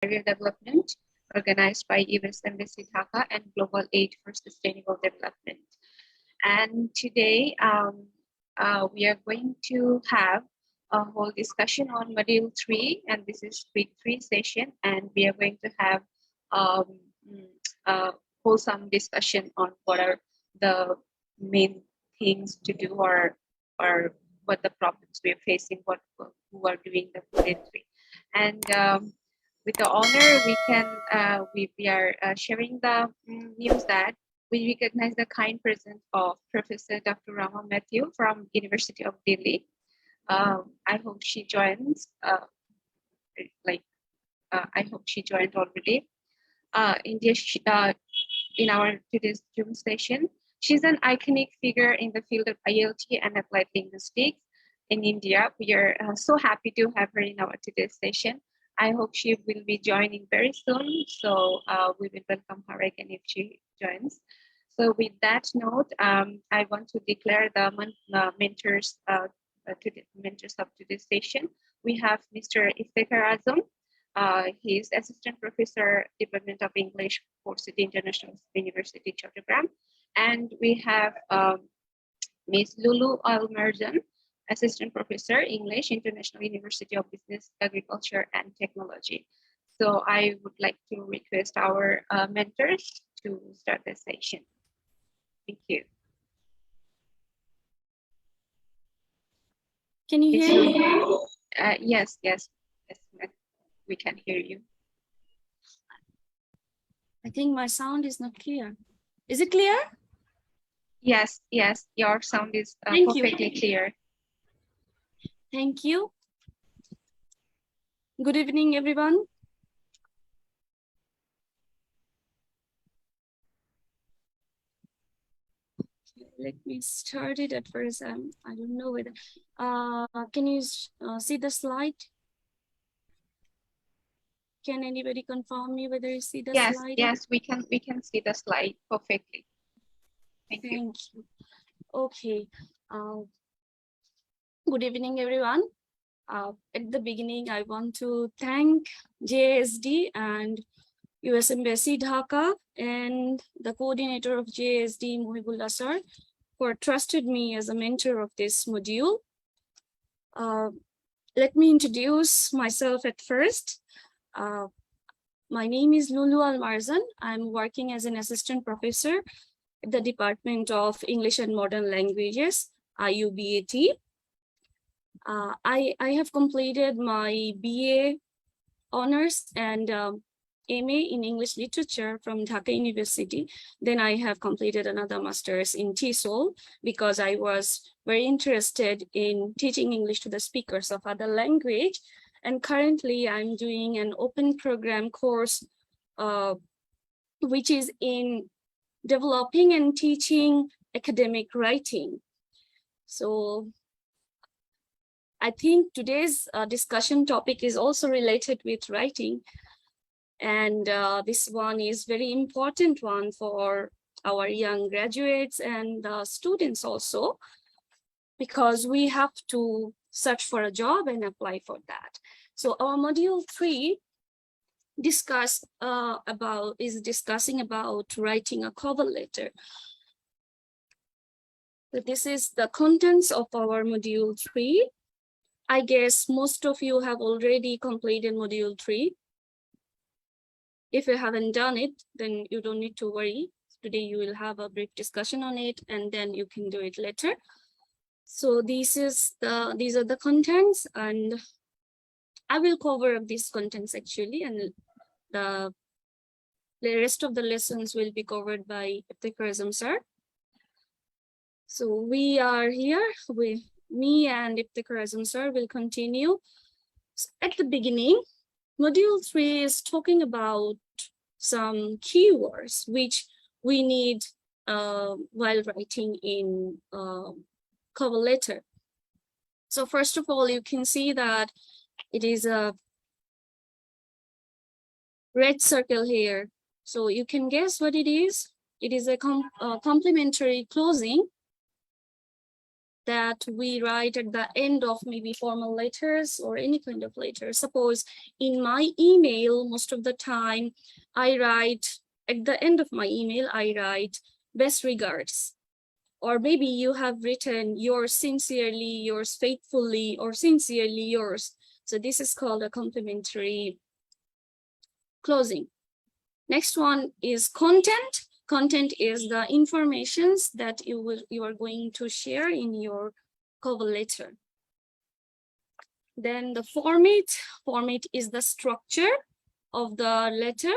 Career Development, organized by US Embassy Dhaka and Global Aid for Sustainable Development. And today we are going to have a whole discussion on Module 3, and this is week 3 session, and we are going to have a wholesome discussion on what are the main things to do or what the problems we are facing, who are doing the Module 3. And with the honor, we are sharing the news that we recognize the kind presence of Professor Dr. Rama Matthew from University of Delhi. I hope she joins. I hope she joined already. In our today's Zoom session, she's an iconic figure in the field of IELTS and applied linguistics in India. We are so happy to have her in our today's session. I hope she will be joining very soon. So we will welcome her again if she joins. So with that note, I want to declare the mentors of today's session. We have Mr. Iftekhar Azam. He is Assistant Professor, Department of English for City International University, Chattogram. And we have Ms. Lulu Almarzan, Assistant Professor, English, International University of Business, Agriculture, and Technology. So I would like to request our mentors to start the session. Thank you. Can you hear me? Yes, we can hear you. I think my sound is not clear. Is it clear? Yes, your sound is perfectly clear. Thank you. Good evening, everyone. Let me start it at first. I don't know whether. Can you see the slide? Can anybody confirm me whether you see the slide? Yes, we can see the slide perfectly. Thank you. Okay. Good evening, everyone. At the beginning, I want to thank GASD and US Embassy Dhaka and the coordinator of GASD, Mohibullah sir, for trusted me as a mentor of this module. Let me introduce myself at first. My name is Lulu Almarzan. I'm working as an assistant professor at the Department of English and Modern Languages, IUBAT. I have completed my BA honors and MA in English literature from Dhaka University. Then I have completed another master's in TESOL because I was very interested in teaching English to the speakers of other language. And currently I'm doing an open program course, which is in developing and teaching academic writing. So I think today's discussion topic is also related with writing. And this one is very important one for our young graduates and students also, because we have to search for a job and apply for that. So our module 3 is discussing about writing a cover letter. So this is the contents of our module 3. I guess most of you have already completed module 3. If you haven't done it, then you don't need to worry. Today you will have a brief discussion on it, and then you can do it later. So these are the contents, and I will cover these contents actually, and the rest of the lessons will be covered by Iftekhar Azam sir. So we are here with me and Iftekhar Azam sir will continue. So at the beginning, module 3 is talking about some keywords which we need while writing in cover letter. So first of all, you can see that it is a red circle here. So you can guess what it is. It is a complimentary closing. that we write at the end of maybe formal letters or any kind of letter. Suppose in my email, most of the time I write, at the end of my email, I write best regards. Or maybe you have written yours sincerely, yours faithfully, or sincerely yours. So this is called a complimentary closing. Next one is content. Content is the informations that you are going to share in your cover letter. Then the format. Format is the structure of the letter.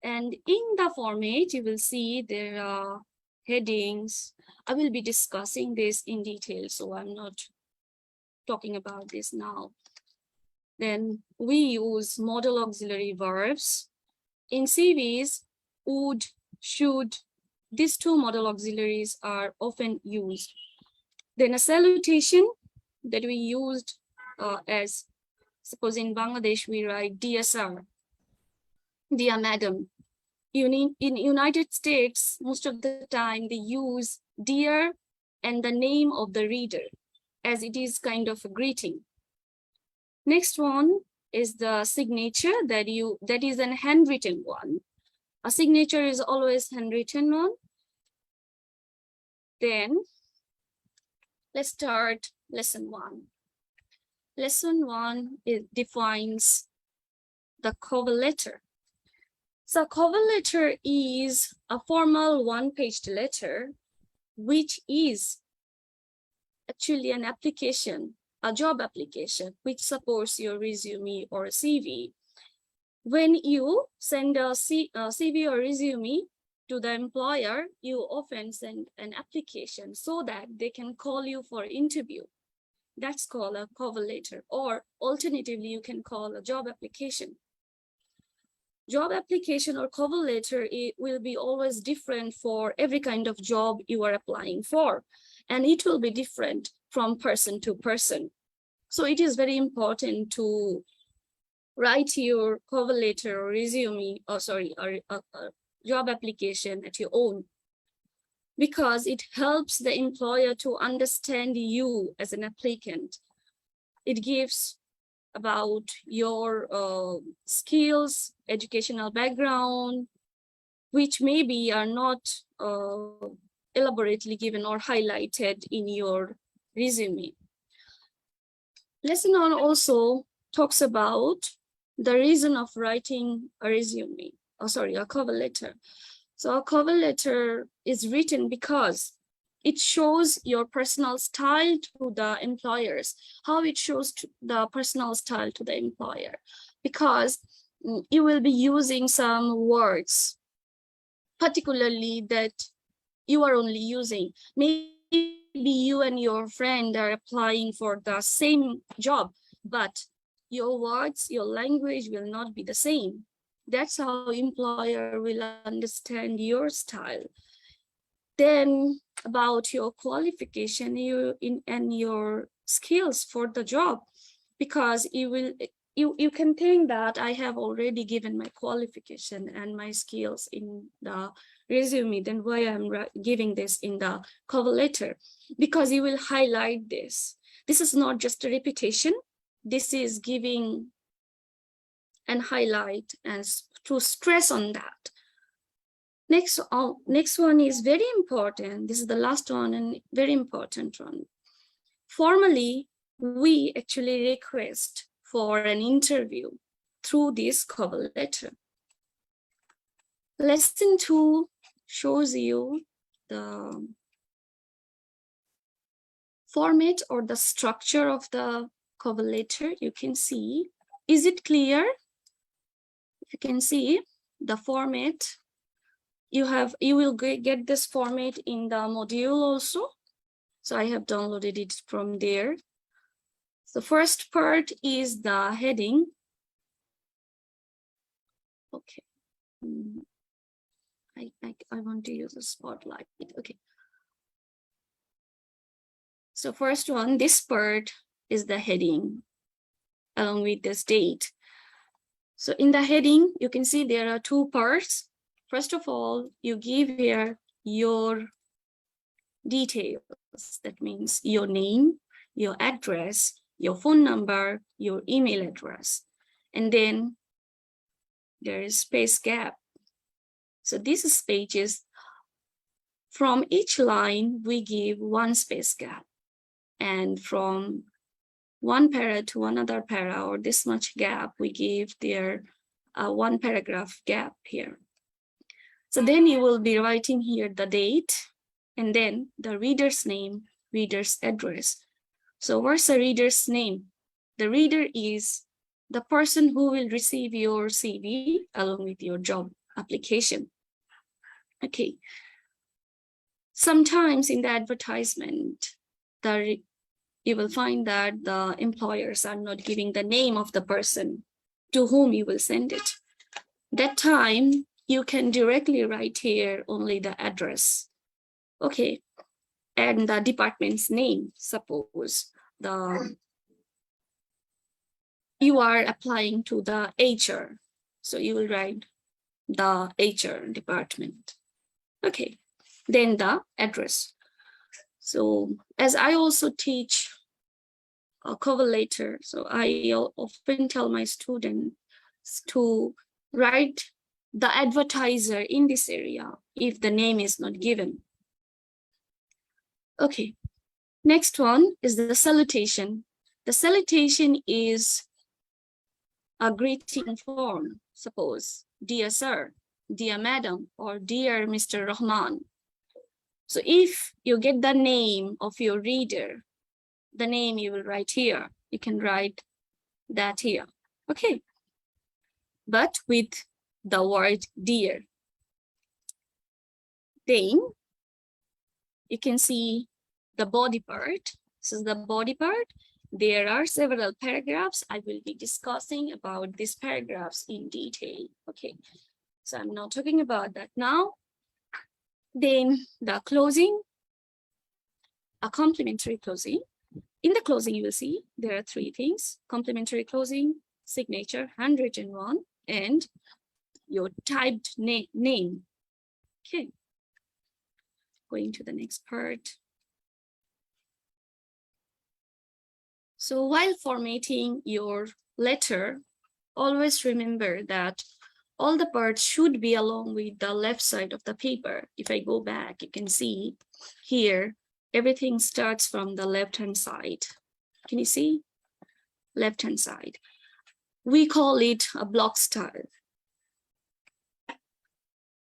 And in the format, you will see there are headings. I will be discussing this in detail, so I'm not talking about this now. Then we use modal auxiliary verbs. In CVs, would, should, these two modal auxiliaries are often used. Then a salutation that we used as, suppose in Bangladesh, we write Dear Sir, Dear Madam. In United States, most of the time they use dear and the name of the reader, as it is kind of a greeting. Next one is the signature that is an handwritten one. A signature is always handwritten one. Then let's start lesson 1. Lesson 1 defines the cover letter. So cover letter is a formal one-page letter, which is actually an application, a job application, which supports your resume or a CV. When you send a CV or resume to the employer, you often send an application so that they can call you for interview. That's called a cover letter, or alternatively, you can call a job application. Job application or cover letter, it will be always different for every kind of job you are applying for, and it will be different from person to person. So it is very important to write your cover letter or resume, or job application at your own, because it helps the employer to understand you as an applicant. It gives about your skills, educational background, which maybe are not elaborately given or highlighted in your resume. Lesson 1 also talks about the reason of writing a resume, a cover letter. So a cover letter is written because it shows your personal style to the employers. How it shows the personal style to the employer? Because you will be using some words, particularly that you are only using. Maybe you and your friend are applying for the same job, but your words, your language will not be the same. That's how employer will understand your style. Then about your qualification and your skills for the job, because you can think that I have already given my qualification and my skills in the resume, then why I'm giving this in the cover letter? Because you will highlight this. This is not just a repetition. This is giving and highlight and to stress on that. Next one is very important. This is the last one and very important one. Formally, we actually request for an interview through this cover letter. Lesson 2 shows you the format or the structure of the cover letter. You can see, is it clear? If you can see the format, you will get this format in the module also. So I have downloaded it from there. The first part is the heading. Okay. I want to use a spotlight. Okay. So first one, this part is the heading along with this date. So in the heading, you can see there are 2 parts. First of all, you give here your details. That means your name, your address, your phone number, your email address. And then there is space gap. So this space is from each line, we give one space gap. And from one para to another para, or this much gap, we give there one paragraph gap here. So then you will be writing here the date and then the reader's name, reader's address. So what's the reader's name? The reader is the person who will receive your CV along with your job application. Okay. Sometimes in the advertisement, you will find that the employers are not giving the name of the person to whom you will send it. That time, you can directly write here only the address. Okay. And the department's name, suppose you are applying to the HR. So you will write the HR department. Okay. Then the address. So as I also teach a cover letter, so I often tell my students to write the advertiser in this area if the name is not given. Okay, next one is the salutation. The salutation is a greeting form, suppose, dear sir, dear madam, or dear Mr. Rahman. So if you get the name of your reader, the name you will write here. You can write that here, okay? But with the word dear. Then you can see the body part. This is the body part. There are several paragraphs. I will be discussing about these paragraphs in detail, okay? So I'm not talking about that now. Then the closing, a complimentary closing. In the closing, you will see there are three things: complimentary closing, signature, handwritten one, and your typed name. Okay. Going to the next part. So while formatting your letter, always remember that all the parts should be along with the left side of the paper. If I go back, you can see here, everything starts from the left-hand side. Can you see? Left-hand side. We call it a block style.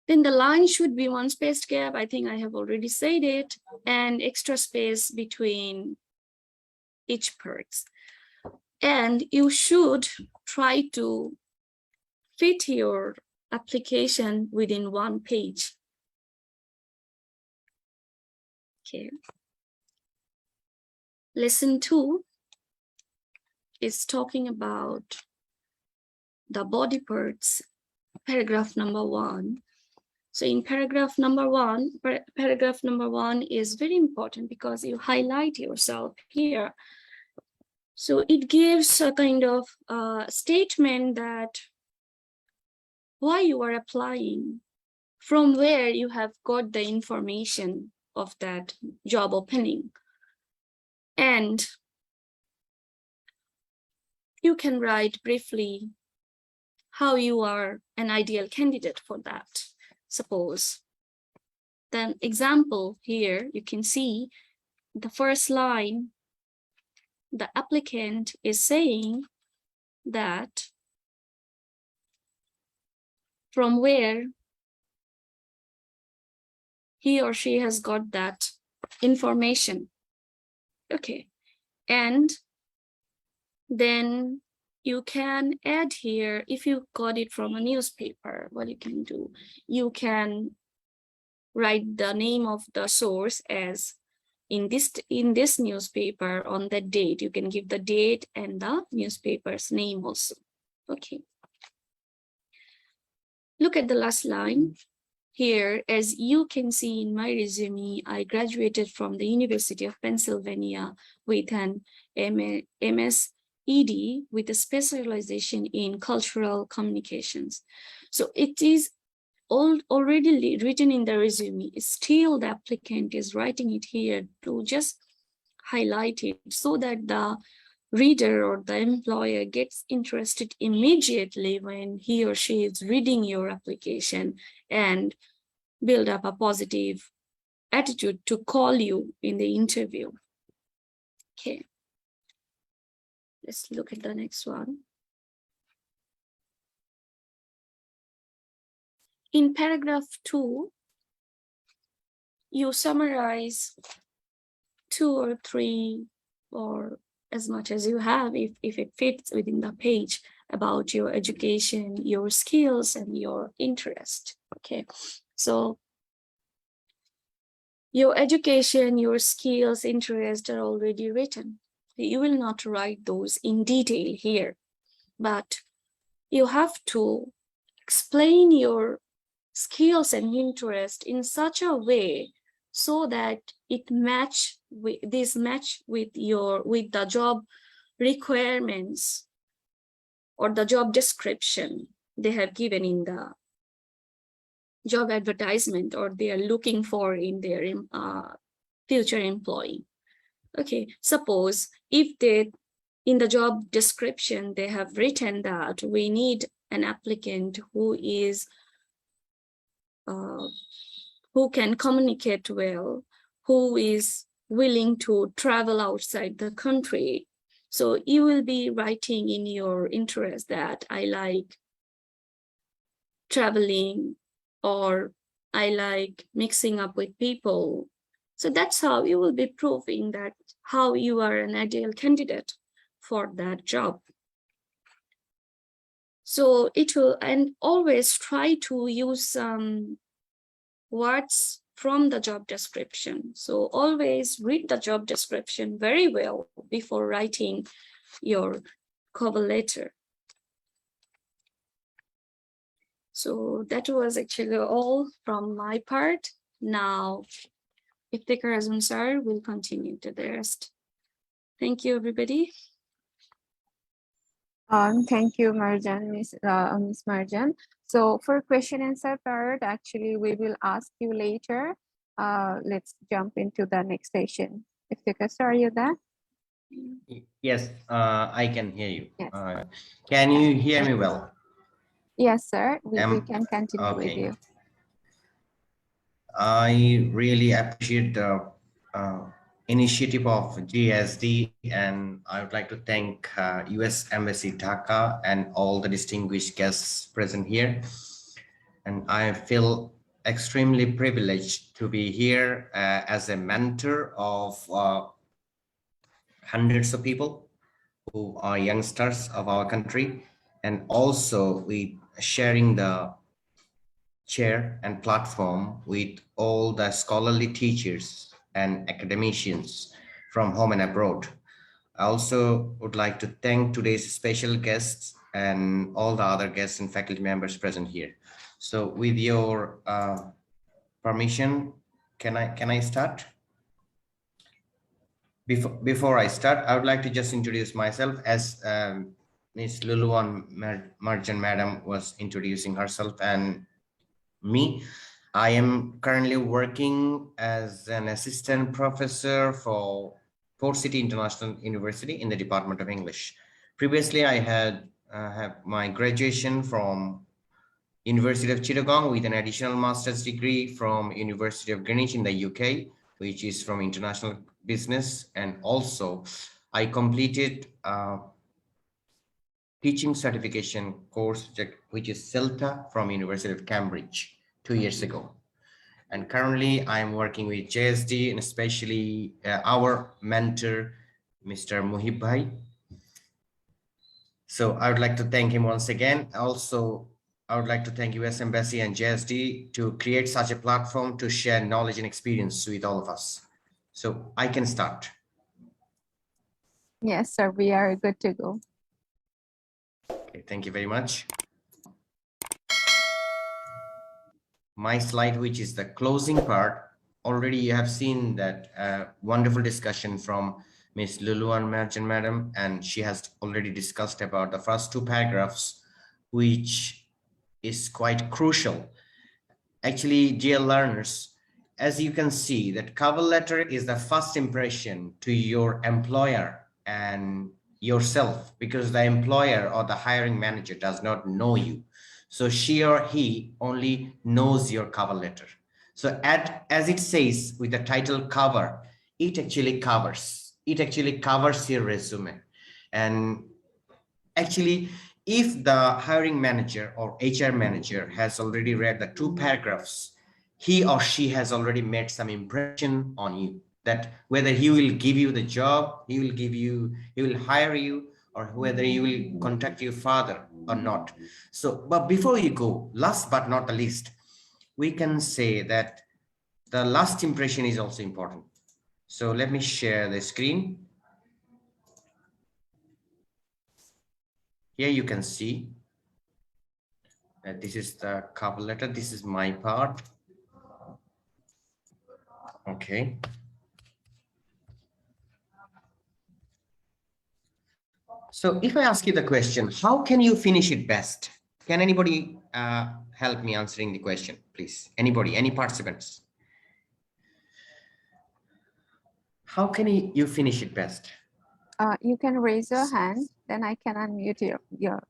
Then the line should be one spaced gap. I think I have already said it, and extra space between each parts. And you should try to fit your application within one page. Okay. Lesson 2 is talking about the body parts, paragraph number 1. So in paragraph number one is very important because you highlight yourself here. So it gives a kind of statement that why you are applying, from where you have got the information of that job opening. And you can write briefly how you are an ideal candidate for that. Suppose. Then example here, you can see the first line, the applicant is saying that from where he or she has got that information. Okay. And then you can add here, if you got it from a newspaper, what you can do, you can write the name of the source as in this newspaper on that date. You can give the date and the newspaper's name also. Okay. Look at the last line. Here, as you can see in my resume, I graduated from the University of Pennsylvania with an MS-ED with a specialization in cultural communications. So it is already written in the resume, still the applicant is writing it here to just highlight it so that the reader or the employer gets interested immediately when he or she is reading your application and build up a positive attitude to call you in the interview. Okay, let's look at the next one. In paragraph 2, you summarize 2 or 3 or as much as you have, if it fits within the page, about your education, your skills, and your interest. Okay, so your education, your skills, interest are already written. You will not write those in detail here, but you have to explain your skills and interest in such a way so that it match with the job requirements or the job description they have given in the job advertisement, or they are looking for in their future employee. Okay, suppose if they in the job description they have written that we need an applicant who is who can communicate well, who is willing to travel outside the country. So you will be writing in your interest that I like traveling, or I like mixing up with people. So that's how you will be proving that how you are an ideal candidate for that job. So it will, and always try to use some words from the job description. So always read the job description very well before writing your cover letter. So that was actually all from my part. Now, Iftikhar Azam sir will continue to the rest. Thank you, everybody. Thank you, Marjan, Miss Marjan. So for question answer part, actually, we will ask you later. Let's jump into the next session. Iftikhar, sir, are you there? Yes, I can hear you. Yes. Can you hear me well? Yes, sir. We can continue with you. I really appreciate the initiative of GASD, and I would like to thank US Embassy Dhaka and all the distinguished guests present here. And I feel extremely privileged to be here as a mentor of hundreds of people who are youngsters of our country, and also we sharing the chair and platform with all the scholarly teachers and academicians from home and abroad. I also would like to thank today's special guests and all the other guests and faculty members present here. So with your permission, can I start? Before I start, I would like to just introduce myself as Ms. Luluan Marjan Madam was introducing herself and me. I am currently working as an assistant professor for Port City International University in the Department of English. Previously, I had have my graduation from University of Chittagong with an additional master's degree from University of Greenwich in the UK, which is from international business. And also I completed teaching certification course, which is CELTA from University of Cambridge 2 years ago. And currently I'm working with GASD, and especially our mentor, Mr. Muhib Bhai. So I would like to thank him once again. Also, I would like to thank US Embassy and GASD to create such a platform to share knowledge and experience with all of us. So I can start. Yes, sir, we are good to go. Okay, thank you very much. My slide, which is the closing part, already you have seen that wonderful discussion from Ms. Luluan Marjan Madam, and she has already discussed about the first 2 paragraphs, which is quite crucial. actually, dear learners, as you can see, that cover letter is the first impression to your employer and yourself, because the employer or the hiring manager does not know you. So she or he only knows your cover letter. So as it says with the title cover, it actually covers your resume. And actually, if the hiring manager or HR manager has already read the 2 paragraphs, he or she has already made some impression on you, that whether he will give you the job, he will hire you, or whether he will contact you further or not. So, but before you go, last but not the least, we can say that the last impression is also important. So let me share the screen. Here you can see that this is the cover letter. This is my part. Okay. So if I ask you the question, how can you finish it best? Can anybody help me answering the question, please? Anybody, any participants? How can you finish it best? You can raise your hand, then I can unmute your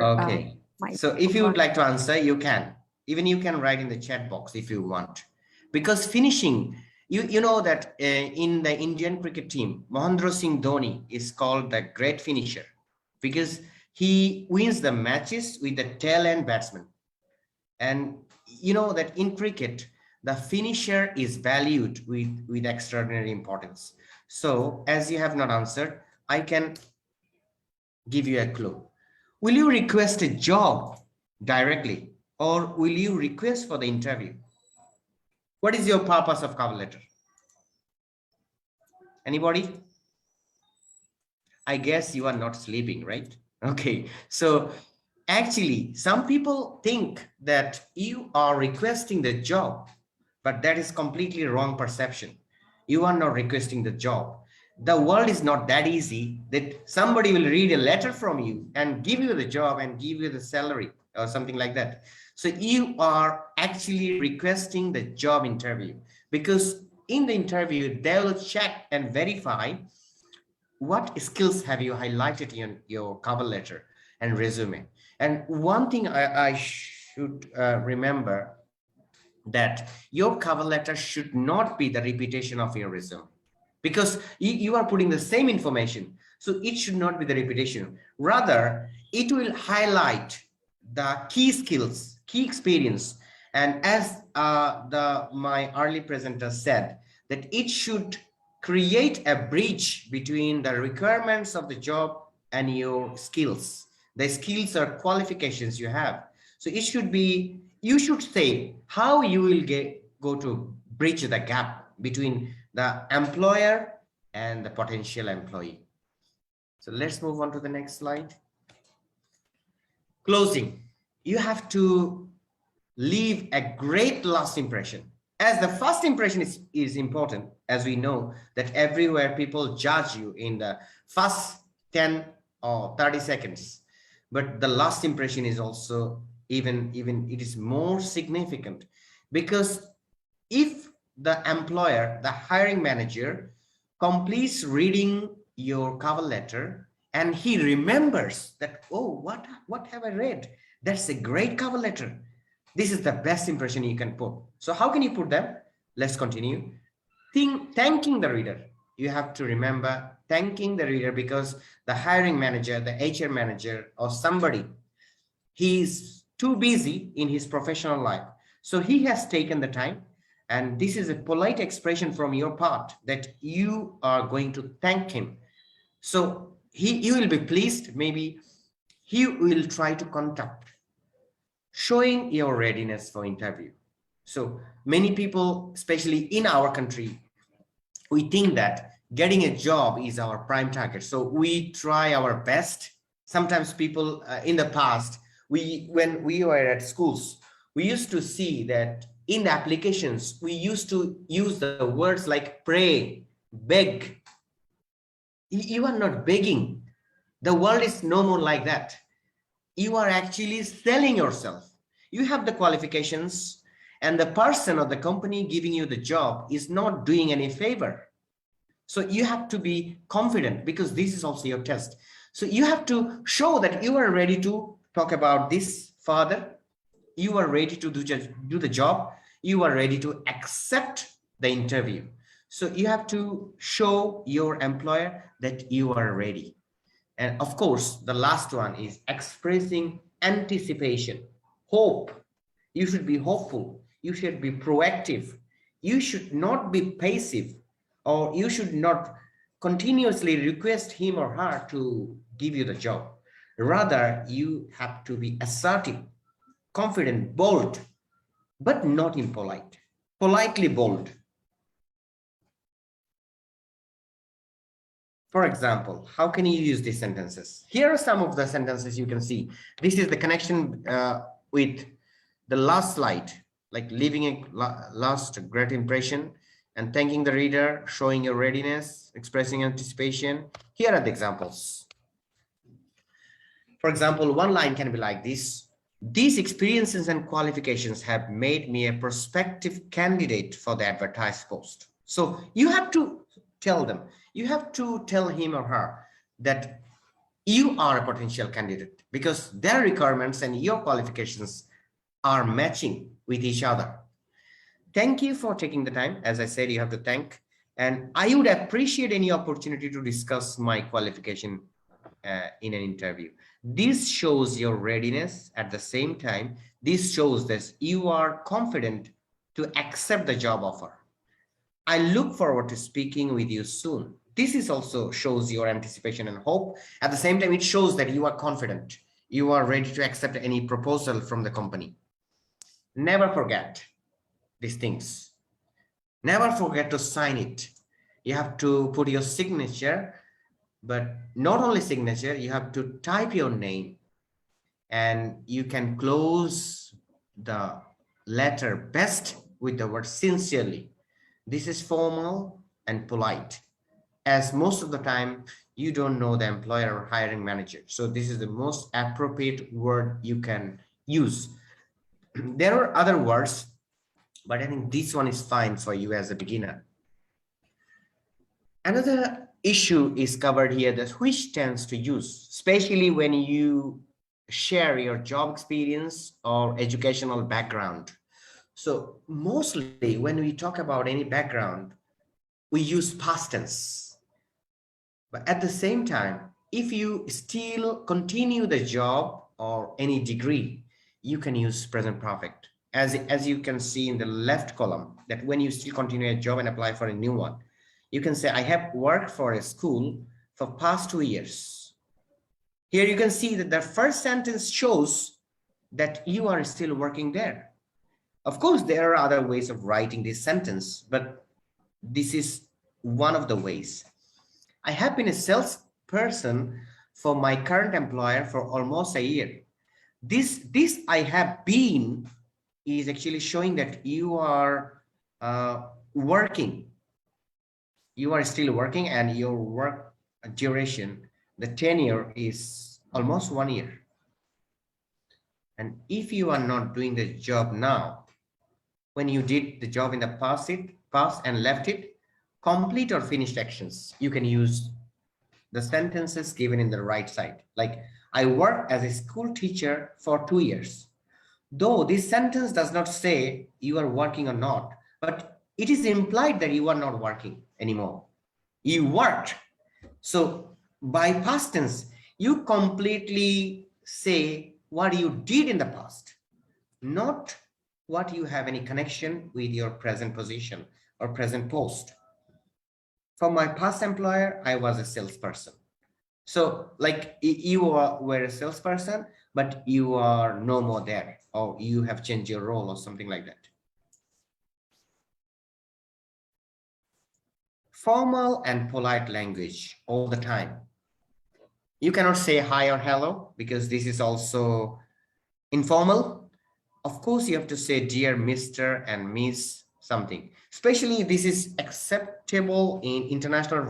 Okay. mic. So if you would like to answer, you can. Even you can write in the chat box if you want. Because finishing, you know that in the Indian cricket team, Mahendra Singh Dhoni is called the great finisher because he wins the matches with the tail end batsman. And you know that in cricket, the finisher is valued with extraordinary importance. So as you have not answered, I can give you a clue. Will you request a job directly, or will you request for the interview? What is your purpose of cover letter? Anybody? I guess you are not sleeping, right? Okay, so actually, some people think that you are requesting the job, but that is completely wrong perception. You are not requesting the job. The world is not that easy that somebody will read a letter from you and give you the job and give you the salary or something like that. So you are actually requesting the job interview, because in the interview, they will check and verify what skills have you highlighted in your cover letter and resume. And one thing I should remember, that your cover letter should not be the repetition of your resume, because you are putting the same information. So it should not be the repetition. Rather, it will highlight the key skills, key experience. And as my early presenter said, that it should create a bridge between the requirements of the job and your skills. The skills or qualifications you have. So it should be, you should say how you will go to bridge the gap between the employer and the potential employee. So let's move on to the next slide. Closing. You have to leave a great last impression. As the first impression is important, as we know that everywhere people judge you in the first 10 or 30 seconds. But the last impression is also even it is more significant, because if the employer, the hiring manager, completes reading your cover letter and he remembers that, oh, what have I read? That's a great cover letter. This is the best impression you can put. So how can you put them? Let's continue. Thanking the reader. You have to remember thanking the reader, because the hiring manager, the HR manager, or somebody, he's too busy in his professional life. So he has taken the time, and this is a polite expression from your part that you are going to thank him. So you will be pleased. Maybe he will try to contact, showing your readiness for interview. So many people, especially in our country, we think that getting a job is our prime target. So we try our best. Sometimes people in the past, when we were at schools, we used to see that in the applications, we used to use the words like pray, beg. You are not begging. The world is no more like that. You are actually selling yourself. You have the qualifications and the person or the company giving you the job is not doing any favor. So you have to be confident, because this is also your test. So you have to show that you are ready to talk about this further. You are ready to do the job. You are ready to accept the interview. So you have to show your employer that you are ready. And of course, the last one is expressing anticipation, hope. You should be hopeful. You should be proactive. You should not be passive, or you should not continuously request him or her to give you the job. Rather, you have to be assertive, confident, bold, but not impolite. Politely bold. For example, how can you use these sentences? Here are some of the sentences you can see. This is the connection with the last slide, like leaving a last great impression and thanking the reader, showing your readiness, expressing anticipation. Here are the examples. For example, one line can be like this: these experiences and qualifications have made me a prospective candidate for the advertised post. So you have to tell them, you have to tell him or her that you are a potential candidate, because their requirements and your qualifications are matching with each other. Thank you for taking the time. As I said, you have to thank, and I would appreciate any opportunity to discuss my qualification in an interview. This shows your readiness. At the same time, this shows that you are confident to accept the job offer. I look forward to speaking with you soon. This is also shows your anticipation and hope. At the same time, it shows that you are confident. You are ready to accept any proposal from the company. Never forget these things. Never forget to sign it. You have to put your signature, but not only signature, you have to type your name, and you can close the letter best with the word sincerely. This is formal and polite, as most of the time you don't know the employer or hiring manager. So this is the most appropriate word you can use. There are other words, but I think this one is fine for you as a beginner. Another issue is covered here, that which tense to use, especially when you share your job experience or educational background. So mostly when we talk about any background, we use past tense. But at the same time, if you still continue the job or any degree, you can use present perfect. As you can see in the left column, that when you still continue a job and apply for a new one, you can say, I have worked for a school for past 2 years. Here you can see that the first sentence shows that you are still working there. Of course, there are other ways of writing this sentence, but this is one of the ways. I have been a salesperson for my current employer for almost a year. This I have been is actually showing that you are working. You are still working, and your work duration, the tenure is almost 1 year. And if you are not doing the job now, when you did the job in the past and left it, complete or finished actions, you can use the sentences given in the right side. Like, I worked as a school teacher for 2 years. Though this sentence does not say you are working or not, but it is implied that you are not working anymore. You worked. So by past tense, you completely say what you did in the past, not what you have any connection with your present position or present post. For my past employer, I was a salesperson. So like you were a salesperson, but you are no more there, or you have changed your role or something like that. Formal and polite language all the time. You cannot say hi or hello, because this is also informal. Of course, you have to say dear Mr. and Miss something. Especially this is acceptable in international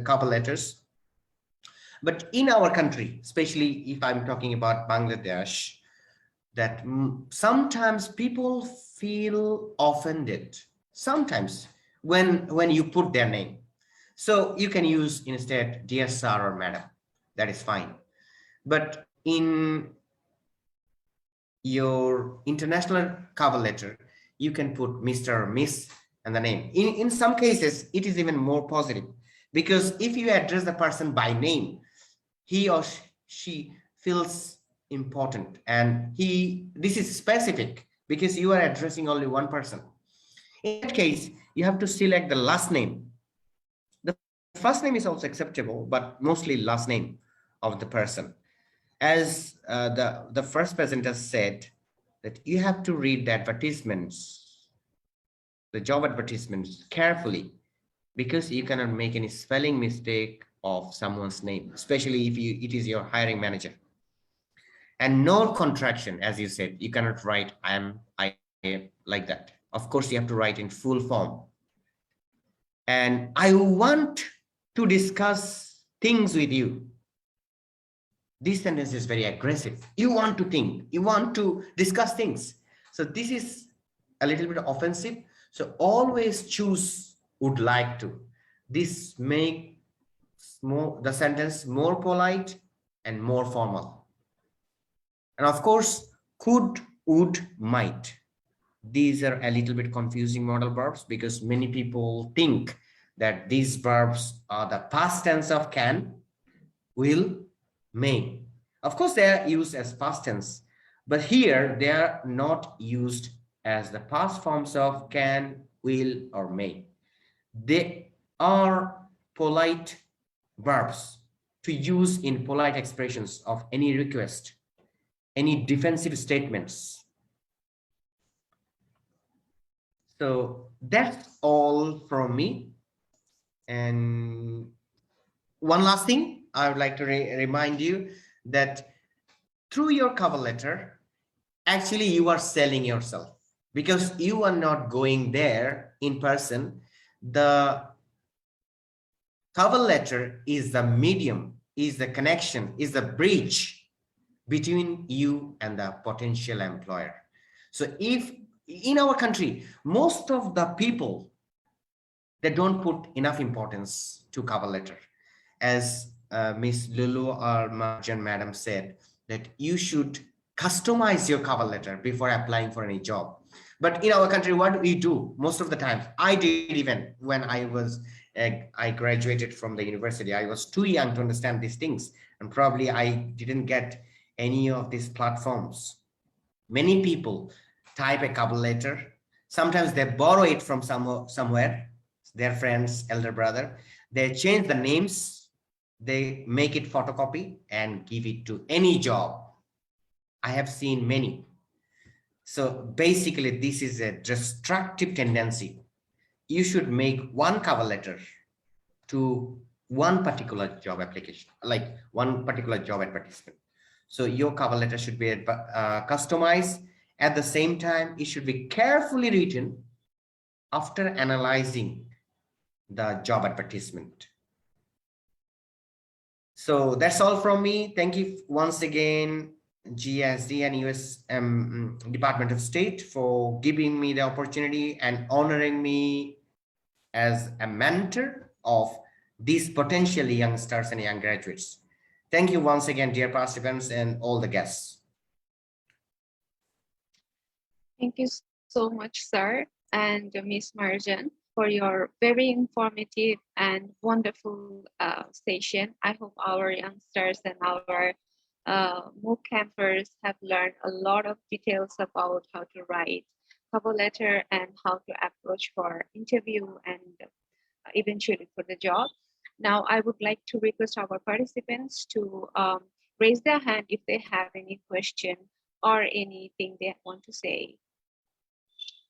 cover letters. But in our country, especially if I'm talking about Bangladesh, that sometimes people feel offended sometimes when you put their name. So you can use instead dear sir or madam, that is fine. But in your international cover letter, you can put Mr. or Miss and the name. In some cases, it is even more positive, because if you address the person by name, he or she feels important, and this is specific because you are addressing only one person. In that case, you have to select the last name. The first name is also acceptable, but mostly last name of the person. As the first presenter said, that you have to read the advertisements, the job advertisements carefully, because you cannot make any spelling mistake of someone's name, especially if it is your hiring manager. And no contraction, as you said, you cannot write I am like that. Of course, you have to write in full form. And I want to discuss things with you. This sentence is very aggressive. You want to think, you want to discuss things. So this is a little bit offensive. So always choose would like to. This makes the sentence more polite and more formal. And of course, could, would, might. These are a little bit confusing modal verbs, because many people think that these verbs are the past tense of can, will, may. Of course, they are used as past tense, but here they are not used as the past forms of can, will, or may. They are polite verbs to use in polite expressions of any request, any defensive statements. So that's all from me. And one last thing, I would like to remind you that through your cover letter, actually you are selling yourself, because you are not going there in person. The cover letter is the medium, is the connection, is the bridge between you and the potential employer. So if in our country, most of the people, they don't put enough importance to cover letter. As Miss Lulu or Marjan madam said, that you should customize your cover letter before applying for any job. But in our country, what we do most of the time, I did even when I graduated from the university, I was too young to understand these things, and probably I didn't get any of these platforms. Many people type a cover letter. Sometimes they borrow it from somewhere, their friends, elder brother. They change the names, they make it photocopy and give it to any job. I have seen many. So basically, this is a destructive tendency. You should make one cover letter to one particular job application, like one particular job advertisement. So your cover letter should be customized. At the same time, it should be carefully written after analyzing the job advertisement. So that's all from me. Thank you once again, GASD and US Department of State, for giving me the opportunity and honoring me as a mentor of these potentially youngsters and young graduates. Thank you once again, dear participants and all the guests. Thank you so much, sir, and Miss Marjan, for your very informative and wonderful session. I hope our youngsters and our MOOC campers have learned a lot of details about how to write cover letter and how to approach for interview and eventually for the job. Now, I would like to request our participants to raise their hand if they have any question or anything they want to say.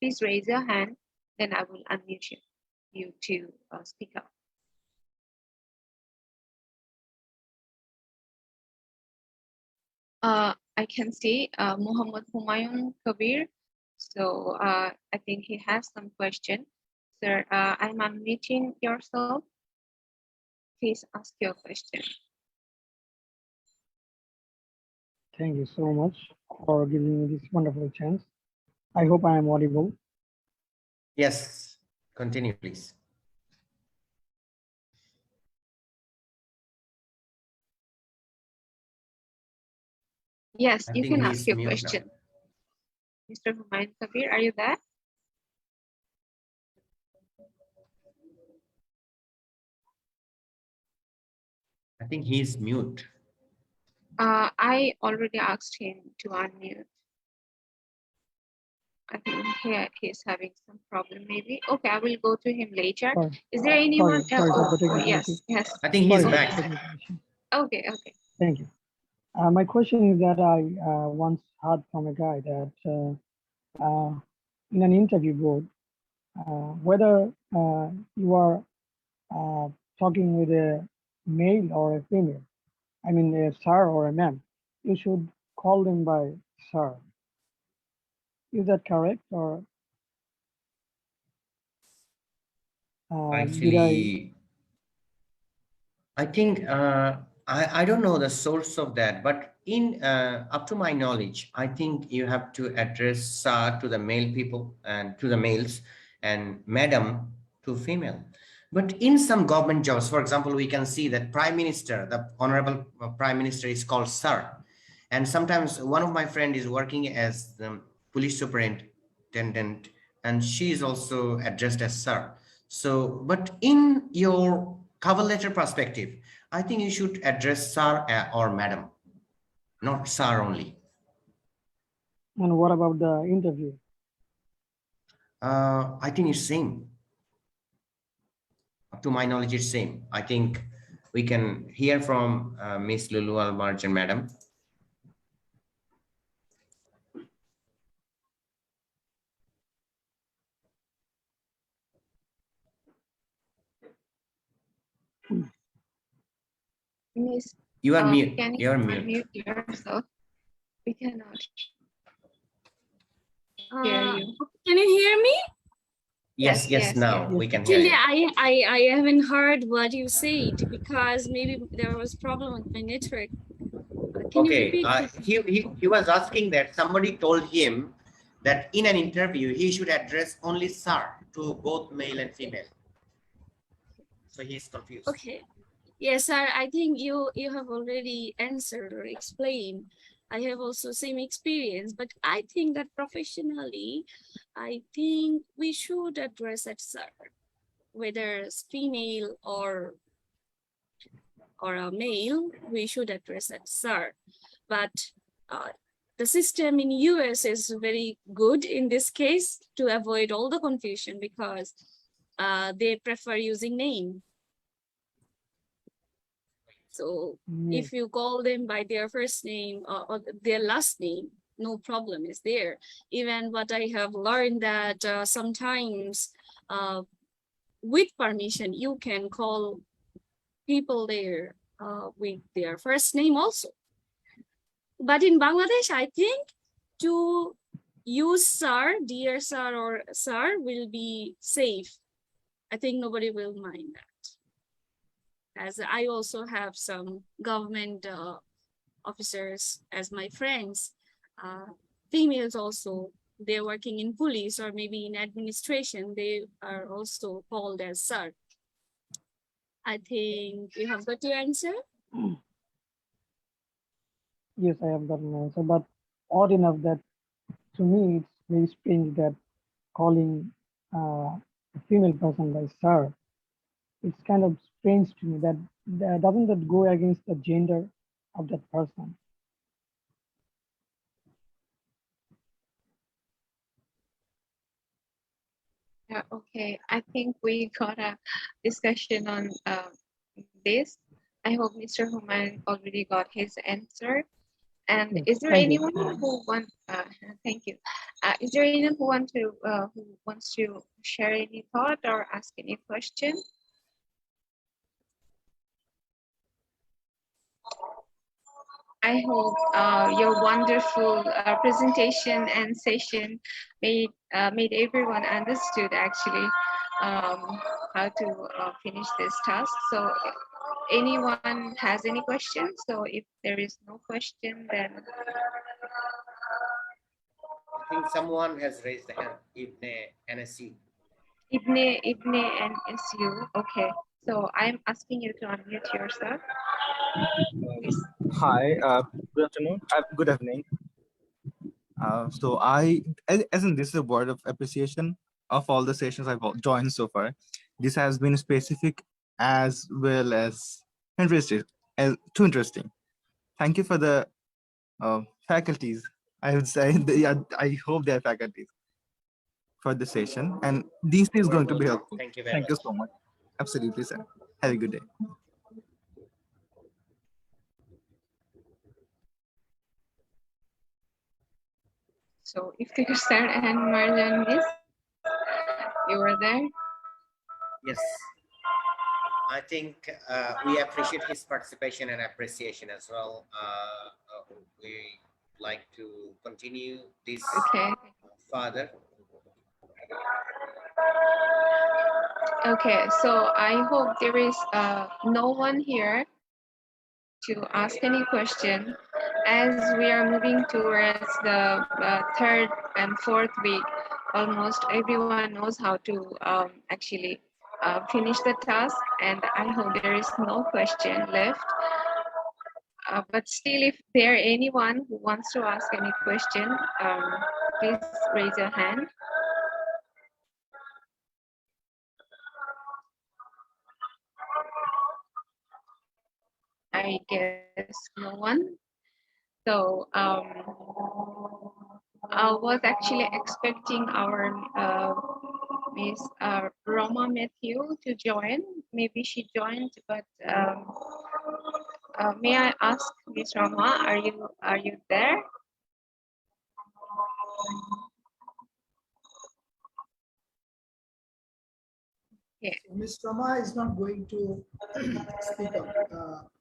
Please raise your hand, then I will unmute you to speak up. I can see Muhammad Humayun Kabir. So I think he has some question. Sir, I'm unmuting yourself. Please ask your question. Thank you so much for giving me this wonderful chance. I hope I am audible. Yes, continue, please. Yes, I you think can he's ask your mute now. question. Mr. Humayun Kabir, are you there? I think he's mute. I already asked him to unmute. I think he's having some problem maybe. Okay, I will go to him later. Sorry, Is there anyone? sorry for the technical yes, issue. yes. I think he's Sorry for the back. technical issue. Okay, okay. Thank you. My question is that I once heard from a guy that in an interview board, whether you are talking with a male or a female, I mean a sir or a ma'am, you should call them by sir. Is that correct, or did I think I don't know the source of that, but in up to my knowledge, I think you have to address sir to the male people and to the males and madam to female. But in some government jobs, for example, we can see that prime minister, the honorable prime minister is called sir. And sometimes one of my friend is working as the police superintendent and she is also addressed as sir. So, but in your cover letter perspective, I think you should address sir or madam, not sir only. and what about the interview? I think it's same. Up to my knowledge, it's same. I think we can hear from Miss Lulu Almarjan, madam. Miss, You are mute. can You you are mute. unmute yourself? We cannot hear Uh, you. can you hear me? Yes, now we can hear Actually, you. I haven't heard what you said because maybe there was problem with my network. Can you Okay, repeat? he was asking that somebody told him that in an interview he should address only sir to both male and female. So he's confused. Okay. Yes, sir. I think you have already answered or explained. I have also same experience, but I think that professionally, I think we should address it, sir, whether it's female or a male, we should address it, sir. But the system in US is very good in this case to avoid all the confusion because they prefer using name. So Yes. if you call them by their first name or their last name, no problem is there. Even what I have learned that sometimes with permission, you can call people there with their first name also. But in Bangladesh, I think to use sir, dear sir or sir will be safe. I think nobody will mind that. As I also have some government officers as my friends, females also, they're working in police or maybe in administration, they are also called as sir. I think you have got your answer. Yes, I have gotten an answer, but odd enough that to me it's very strange that calling a female person by sir, it's kind of strange to me that doesn't that go against the gender of that person? Yeah, okay. I think we got a discussion on this. I hope Mr. Humayun already got his answer. And Yes, is there thank you. anyone who want? Thank you. Is there anyone who wants to share any thought or ask any question? I hope your wonderful presentation and session made everyone understood actually how to finish this task. So anyone has any questions? So if there is no question, then I think someone has raised the hand, Ibn NSC. Ibne and SU. Okay. So I'm asking you to unmute yourself. Please. Hi, good afternoon. Good evening. So as in this is a word of appreciation of all the sessions I've joined so far. This has been specific as well as interesting, too interesting. Thank you for the faculties. I would say I hope they are faculties for the session, and this is going to be helpful. Thank you very Thank you much. so much. Absolutely, sir. Have a good day. So if sir and Marjan miss, you were there. Yes, I think we appreciate his participation and appreciation as well. We like to continue this Okay. further. Okay. So I hope there is no one here to ask any question. As we are moving towards the third and fourth week, almost everyone knows how to actually finish the task, and I hope there is no question left. But still, if there anyone who wants to ask any question, please raise your hand. I guess no one. So I was actually expecting our Miss Roma Matthew to join. Maybe she joined, but may I ask Miss Roma, are you there? Okay. Ms. Rama is not going to speak up,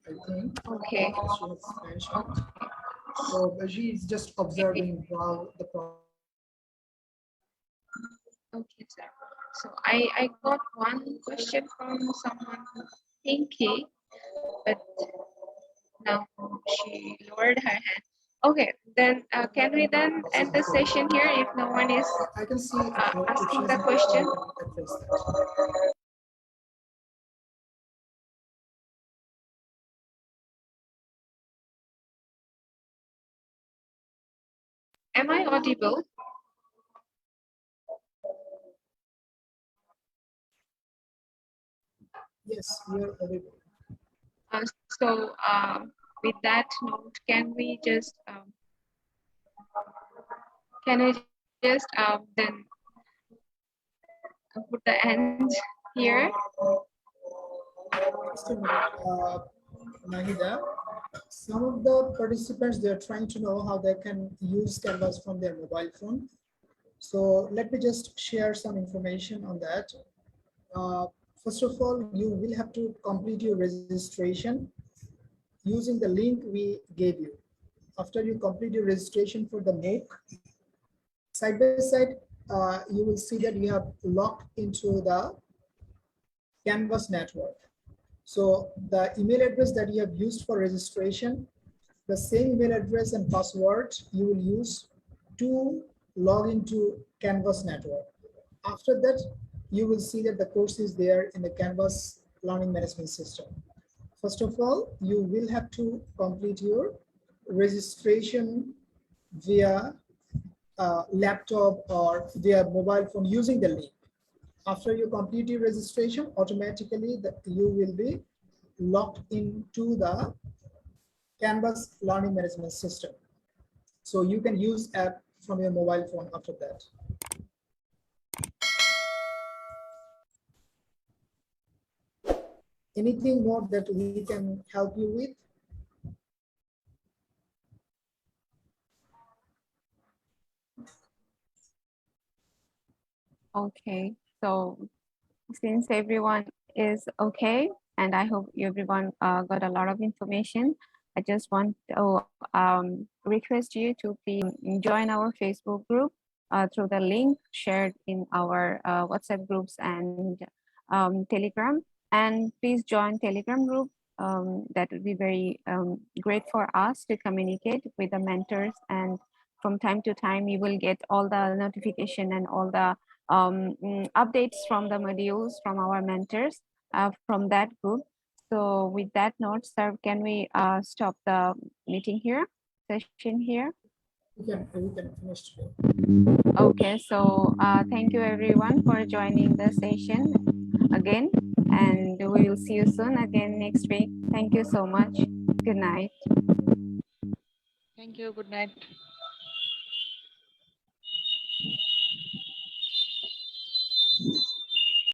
I think. Okay. As she has mentioned. So she is just observing how the process. Okay, sir. So I got one question from someone, Pinky, but now she lowered her hand. Okay, then can we then end the session here if no one is I can see asking the question? address that. Am I audible? Yes, you are audible. So with that note, can we just then put the end here? Just a minute, Nahida. Some of the participants, they are trying to know how they can use Canvas from their mobile phone. So let me just share some information on that. First of all, you will have to complete your registration using the link we gave you. After you complete your registration for the MOOC, side by side, you will see that you have logged into the Canvas network. So the email address that you have used for registration, the same email address and password you will use to log into Canvas network. After that, you will see that the course is there in the Canvas learning management system. First of all, you will have to complete your registration via laptop or via mobile phone using the link. After you complete your registration, automatically you will be logged into the Canvas learning management system. So you can use app from your mobile phone after that. Anything more that we can help you with? Okay, so since everyone is okay, and I hope everyone got a lot of information, I just want to request you to please join our Facebook group through the link shared in our WhatsApp groups and Telegram. And please join Telegram group That would be very great for us to communicate with the mentors, and from time to time you will get all the notification and all the updates from the modules from our mentors from that group. So with that note, sir, can we stop the meeting here, session here? We can finish today. Okay, so thank you everyone for joining the session again, and we will see you soon again next week. Thank you so much. Good night. Thank you. Good night.